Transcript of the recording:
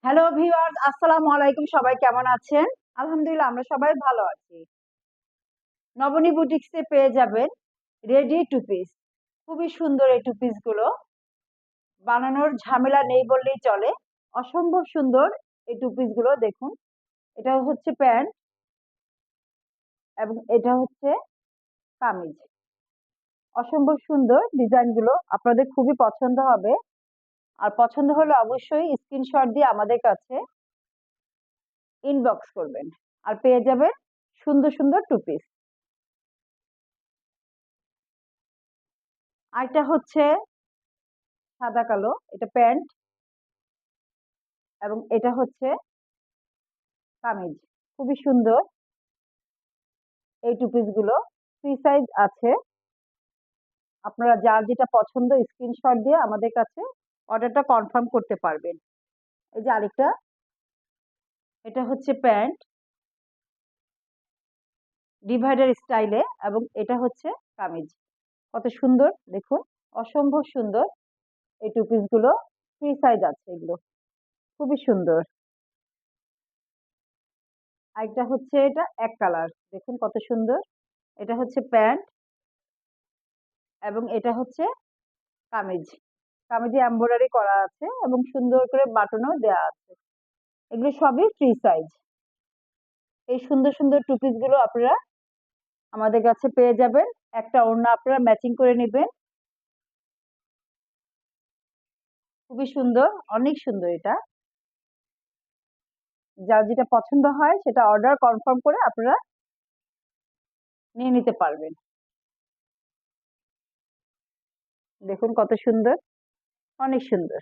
Hello viewers, আসসালামু আলাইকুম। সবাই কেমন আছেন? আলহামদুলিল্লাহ আমরা সবাই ভালো আছি। নবনী বুটিক্সে পেয়ে যাবেন রেডি টু পিস। খুবই সুন্দর এই টু পিস গুলো। বানানোর ঝামেলা নেই বললেই চলে। অসম্ভব সুন্দর এই টু পিস গুলো দেখুন। এটা হচ্ছে প্যান্ট এবং এটা হচ্ছে কামিজ। অসম্ভব সুন্দর ডিজাইন গুলো আপনাদের খুবই পছন্দ হবে। আর পছন্দ হলে অবশ্যই স্ক্রিনশট দিয়ে আমাদের কাছে ইনবক্স করবেন। আর পেয়ে যাবেন সুন্দর সুন্দর টু পিস। আরেকটা হচ্ছে সাদা কালো, এটা প্যান্ট এবং এটা হচ্ছে কামিজ। খুবই সুন্দর এই টু পিস গুলো। ফ্রি সাইজ আছে, আপনারা যার যেটা পছন্দ স্ক্রিনশট দিয়ে আমাদের কাছে অর্ডারটা কনফার্ম করতে পারবেন। এই যে আরেকটা, এটা হচ্ছে প্যান্ট ডিভাইডার স্টাইলে এবং এটা হচ্ছে কামিজ। কত সুন্দর দেখুন, অসম্ভব সুন্দর এই টু পিস গুলো। ফ্রি সাইজ আছে এগুলো, খুবই সুন্দর। আরেকটা হচ্ছে এটা এক কালার, দেখুন কত সুন্দর। এটা হচ্ছে প্যান্ট এবং এটা হচ্ছে কামিজ। কামিজে এমব্রয়ডারি করা আছে এবং সুন্দর করে বাটনও দেওয়া আছে। এগুলো সবই ফ্রি সাইজ। এই সুন্দর সুন্দর টু পিস গুলো আপনারা আমাদের কাছে পেয়ে যাবেন। একটা ওড়না আপনারা ম্যাচিং করে নেবেন। খুবই সুন্দর, অনেক সুন্দর এটা। যার যেটা পছন্দ হয় সেটা অর্ডার কনফার্ম করে আপনারা নিয়ে নিতে পারবেন। দেখুন কত সুন্দর, অনেক সুন্দর।